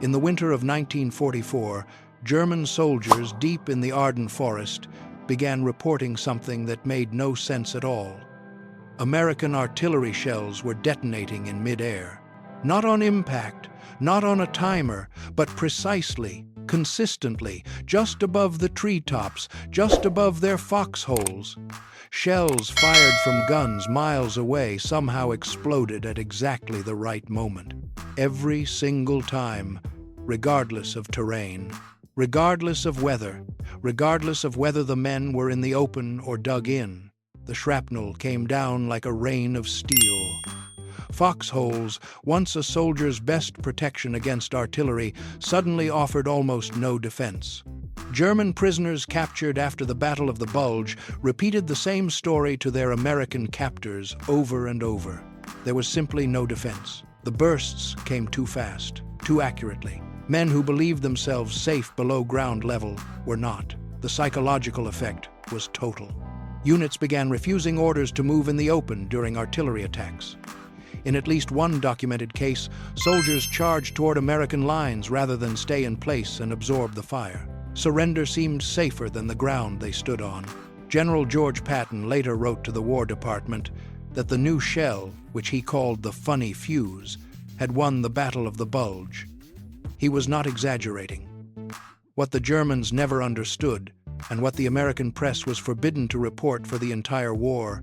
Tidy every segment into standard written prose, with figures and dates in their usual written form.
In the winter of 1944, German soldiers deep in the Ardennes forest began reporting something that made no sense at all. American artillery shells were detonating in mid-air. Not on impact, not on a timer, but precisely, consistently, just above the treetops, just above their foxholes. Shells fired from guns miles away somehow exploded at exactly the right moment. Every single time, regardless of terrain, regardless of weather, regardless of whether the men were in the open or dug in, the shrapnel came down like a rain of steel. Foxholes, once a soldier's best protection against artillery, suddenly offered almost no defense. German prisoners captured after the Battle of the Bulge repeated the same story to their American captors over and over. There was simply no defense. The bursts came too fast, too accurately. Men who believed themselves safe below ground level were not. The psychological effect was total. Units began refusing orders to move in the open during artillery attacks. In at least one documented case, soldiers charged toward American lines rather than stay in place and absorb the fire. Surrender seemed safer than the ground they stood on. General George Patton later wrote to the War Department that the new shell, which he called the funny fuse, had won the Battle of the Bulge. He was not exaggerating. What the Germans never understood, and what the American press was forbidden to report for the entire war,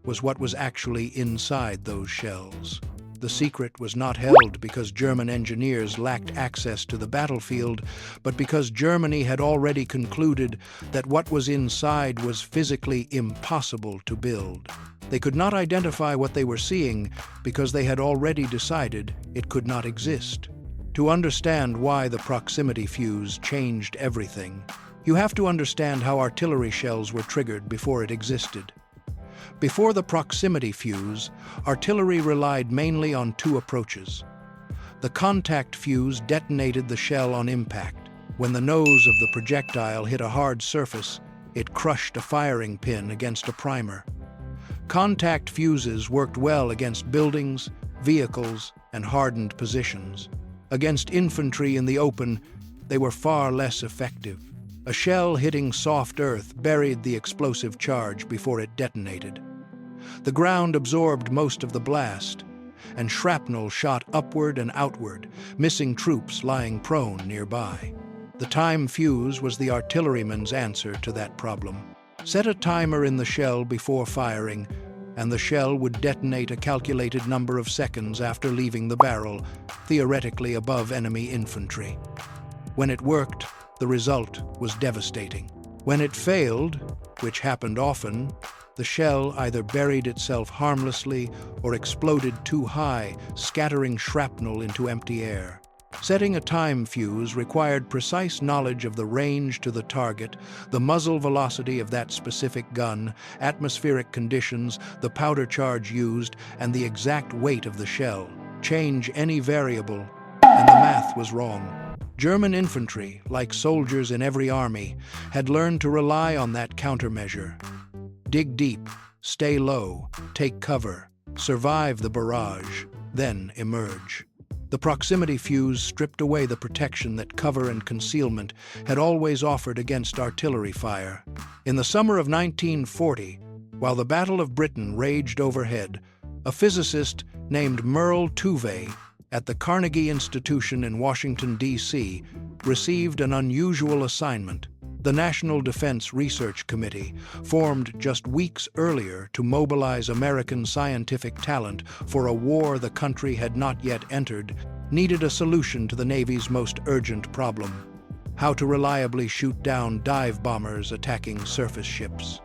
was what was actually inside those shells. The secret was not held because German engineers lacked access to the battlefield, but because Germany had already concluded that what was inside was physically impossible to build. They could not identify what they were seeing because they had already decided it could not exist. To understand why the proximity fuse changed everything, you have to understand how artillery shells were triggered before it existed. Before the proximity fuse, artillery relied mainly on two approaches. The contact fuse detonated the shell on impact. When the nose of the projectile hit a hard surface, it crushed a firing pin against a primer. Contact fuses worked well against buildings, vehicles, and hardened positions. Against infantry in the open, they were far less effective. A shell hitting soft earth buried the explosive charge before it detonated. The ground absorbed most of the blast, and shrapnel shot upward and outward, missing troops lying prone nearby. The time fuse was the artilleryman's answer to that problem. Set a timer in the shell before firing, and the shell would detonate a calculated number of seconds after leaving the barrel, theoretically above enemy infantry. When it worked, the result was devastating. When it failed, which happened often, the shell either buried itself harmlessly or exploded too high, scattering shrapnel into empty air. Setting a time fuse required precise knowledge of the range to the target, the muzzle velocity of that specific gun, atmospheric conditions, the powder charge used, and the exact weight of the shell. Change any variable, and the math was wrong. German infantry, like soldiers in every army, had learned to rely on that countermeasure. Dig deep, stay low, take cover, survive the barrage, then emerge. The proximity fuse stripped away the protection that cover and concealment had always offered against artillery fire. In the summer of 1940, while the Battle of Britain raged overhead, a physicist named Merle Tuve at the Carnegie Institution in Washington, D.C., received an unusual assignment. The National Defense Research Committee, formed just weeks earlier to mobilize American scientific talent for a war the country had not yet entered, needed a solution to the Navy's most urgent problem: how to reliably shoot down dive bombers attacking surface ships.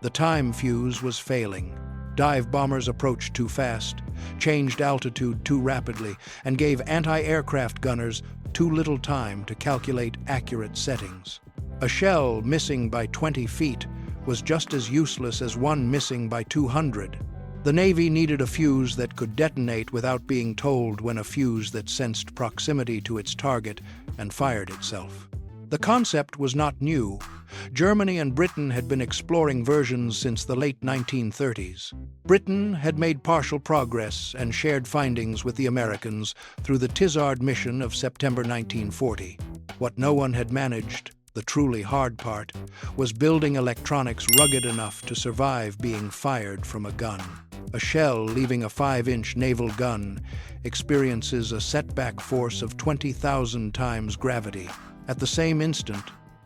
The time fuse was failing. Dive bombers approached too fast, changed altitude too rapidly, and gave anti-aircraft gunners too little time to calculate accurate settings. A shell missing by 20 feet was just as useless as one missing by 200. The Navy needed a fuse that could detonate without being told when, a fuse that sensed proximity to its target and fired itself. The concept was not new, Germany and Britain had been exploring versions since the late 1930s. Britain had made partial progress and shared findings with the Americans through the Tizard mission of September 1940. What no one had managed, the truly hard part, was building electronics rugged enough to survive being fired from a gun. A shell leaving a 5-inch naval gun experiences a setback force of 20,000 times gravity. At the same instant,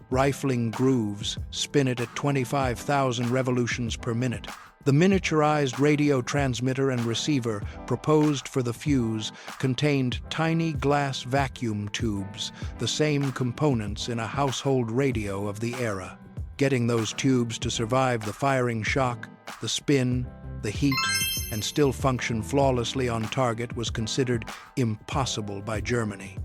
rifling grooves spin it at 25,000 revolutions per minute. The miniaturized radio transmitter and receiver proposed for the fuse contained tiny glass vacuum tubes, the same components in a household radio of the era. Getting those tubes to survive the firing shock, the spin, the heat, and still function flawlessly on target was considered impossible by Germany.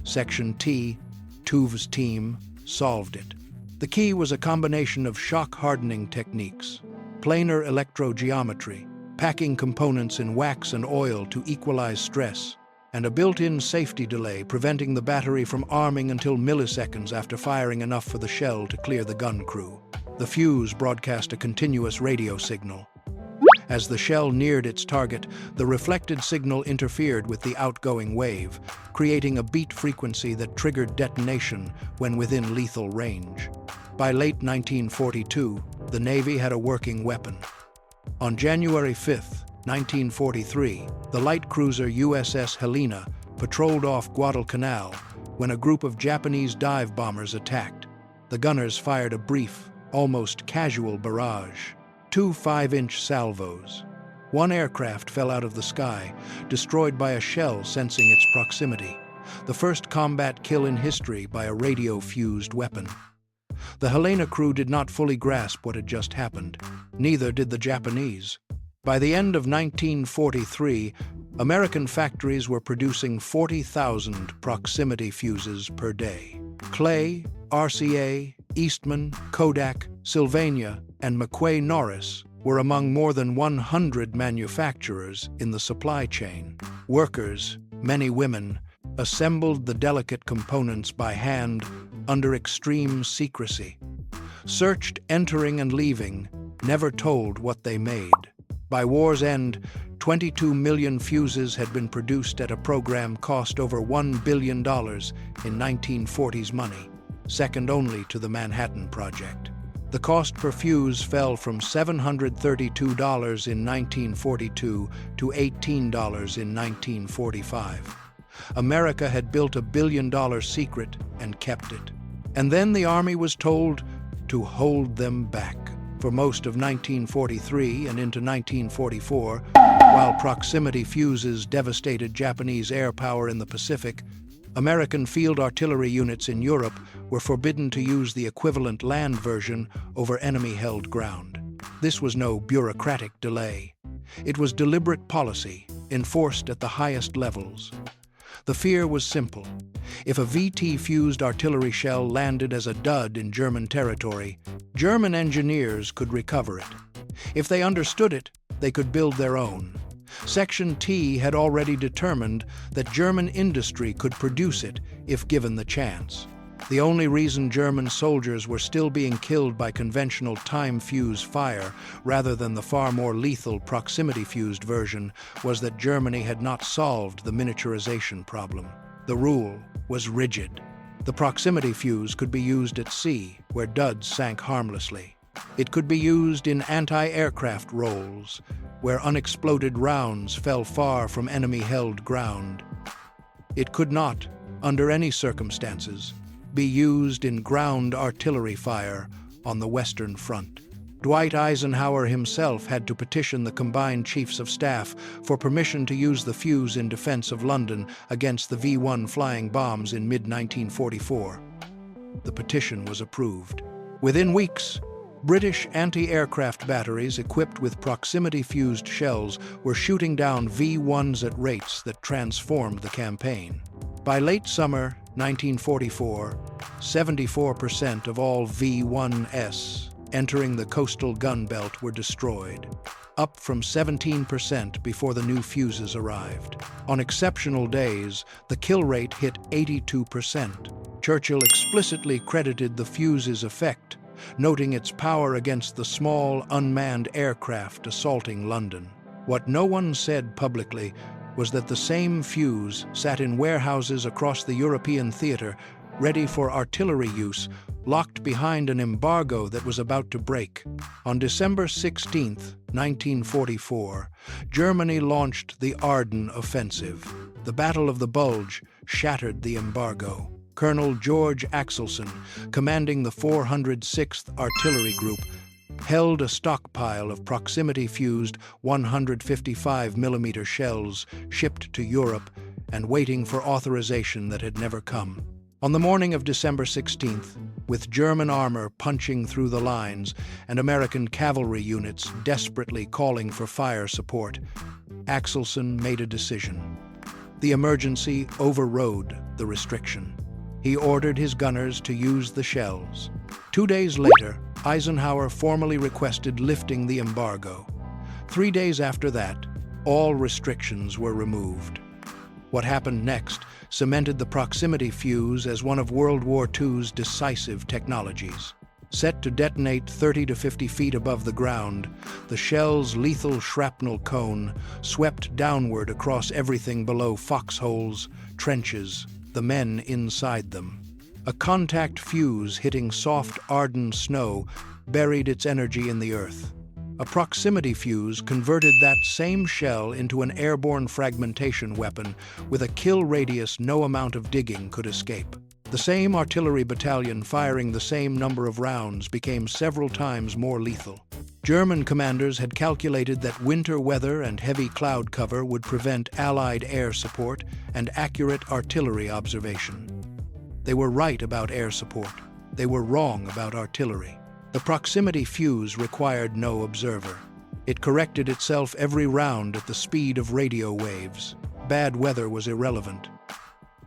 Section T, TÜV's team, solved it. The key was a combination of shock hardening techniques, planar electrogeometry, packing components in wax and oil to equalize stress, and a built-in safety delay preventing the battery from arming until milliseconds after firing enough for the shell to clear the gun crew. The fuse broadcast a continuous radio signal. As the shell neared its target, the reflected signal interfered with the outgoing wave, creating a beat frequency that triggered detonation when within lethal range. By late 1942, the Navy had a working weapon. On January 5, 1943, the light cruiser USS Helena patrolled off Guadalcanal when a group of Japanese dive bombers attacked. The gunners fired a brief, almost casual barrage. 2 5-inch salvos. One aircraft fell out of the sky, destroyed by a shell sensing its proximity. The first combat kill in history by a radio-fused weapon. The Helena crew did not fully grasp what had just happened. Neither did the Japanese. By the end of 1943, American factories were producing 40,000 proximity fuses per day. Clay, RCA, Eastman, Kodak, Sylvania, and McQuay Norris were among more than 100 manufacturers in the supply chain. Workers, many women, assembled the delicate components by hand under extreme secrecy. Searched entering and leaving, never told what they made. By war's end, 22 million fuses had been produced at a program cost over $1 billion in 1940s money, second only to the Manhattan Project. The cost per fuse fell from $732 in 1942 to $18 in 1945. America had built $1 billion secret and kept it. And then the Army was told to hold them back. For most of 1943 and into 1944, while proximity fuses devastated Japanese air power in the Pacific, American field artillery units in Europe were forbidden to use the equivalent land version over enemy-held ground. This was no bureaucratic delay. It was deliberate policy, enforced at the highest levels. The fear was simple. If a VT-fused artillery shell landed as a dud in German territory, German engineers could recover it. If they understood it, they could build their own. Section T had already determined that German industry could produce it if given the chance. The only reason German soldiers were still being killed by conventional time-fuse fire rather than the far more lethal proximity-fused version was that Germany had not solved the miniaturization problem. The rule was rigid. The proximity fuse could be used at sea, where duds sank harmlessly. It could be used in anti-aircraft roles, where unexploded rounds fell far from enemy-held ground. It could not, under any circumstances, be used in ground artillery fire on the Western Front. Dwight Eisenhower himself had to petition the combined chiefs of staff for permission to use the fuse in defense of London against the V-1 flying bombs in mid-1944. The petition was approved. Within weeks, British anti-aircraft batteries equipped with proximity-fused shells were shooting down V-1s at rates that transformed the campaign. By late summer 1944, 74% of all V-1s entering the coastal gun belt were destroyed, up from 17% before the new fuses arrived. On exceptional days, the kill rate hit 82%. Churchill explicitly credited the fuse's effect, noting its power against the small, unmanned aircraft assaulting London. What no one said publicly was that the same fuse sat in warehouses across the European theater, ready for artillery use, locked behind an embargo that was about to break. On December 16, 1944, Germany launched the Ardennes Offensive. The Battle of the Bulge shattered the embargo. Colonel George Axelson, commanding the 406th Artillery Group, held a stockpile of proximity-fused 155mm shells shipped to Europe and waiting for authorization that had never come. On the morning of December 16th, with German armor punching through the lines and American cavalry units desperately calling for fire support, Axelson made a decision. The emergency overrode the restriction. He ordered his gunners to use the shells. 2 days later, Eisenhower formally requested lifting the embargo. 3 days after that, all restrictions were removed. What happened next cemented the proximity fuse as one of World War II's decisive technologies. Set to detonate 30 to 50 feet above the ground, the shell's lethal shrapnel cone swept downward across everything below foxholes, trenches, the men inside them. A contact fuse hitting soft Ardennes snow buried its energy in the earth. A proximity fuse converted that same shell into an airborne fragmentation weapon with a kill radius no amount of digging could escape. The same artillery battalion firing the same number of rounds became several times more lethal. German commanders had calculated that winter weather and heavy cloud cover would prevent Allied air support and accurate artillery observation. They were right about air support. They were wrong about artillery. The proximity fuse required no observer. It corrected itself every round at the speed of radio waves. Bad weather was irrelevant.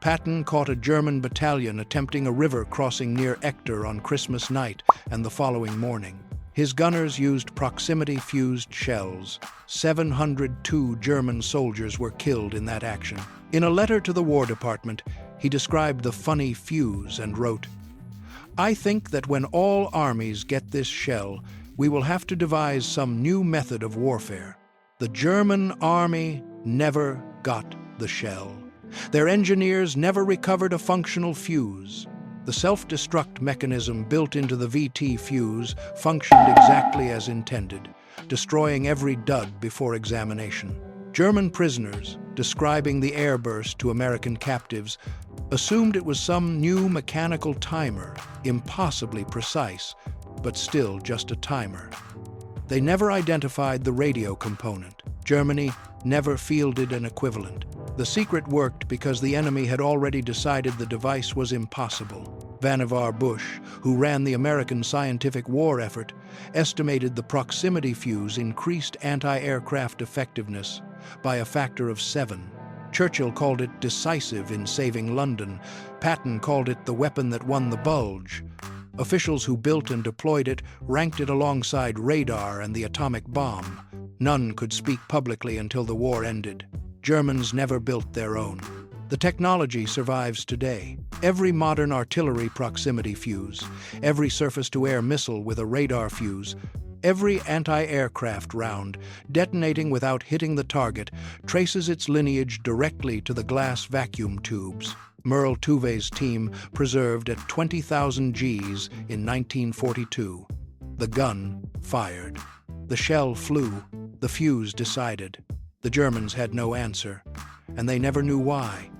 Patton caught a German battalion attempting a river crossing near Ector on Christmas night and the following morning. His gunners used proximity-fused shells. 702 German soldiers were killed in that action. In a letter to the War Department, he described the funny fuse and wrote, "I think that when all armies get this shell, we will have to devise some new method of warfare. The German army never got the shell. Their engineers never recovered a functional fuse. The self-destruct mechanism built into the VT fuse functioned exactly as intended, destroying every dud before examination." German prisoners, describing the airburst to American captives, assumed it was some new mechanical timer, impossibly precise, but still just a timer. They never identified the radio component. Germany never fielded an equivalent. The secret worked because the enemy had already decided the device was impossible. Vannevar Bush, who ran the American scientific war effort, estimated the proximity fuse increased anti-aircraft effectiveness by a factor of 7. Churchill called it decisive in saving London. Patton called it the weapon that won the Bulge. Officials who built and deployed it ranked it alongside radar and the atomic bomb. None could speak publicly until the war ended. Germans never built their own. The technology survives today. Every modern artillery proximity fuse, every surface-to-air missile with a radar fuse, every anti-aircraft round detonating without hitting the target traces its lineage directly to the glass vacuum tubes Merle Tuve's team preserved at 20,000 Gs in 1942. The gun fired. The shell flew. The fuse decided. The Germans had no answer, and they never knew why.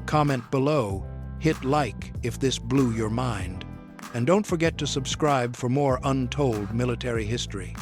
Comment below, hit like if this blew your mind, and don't forget to subscribe for more untold military history.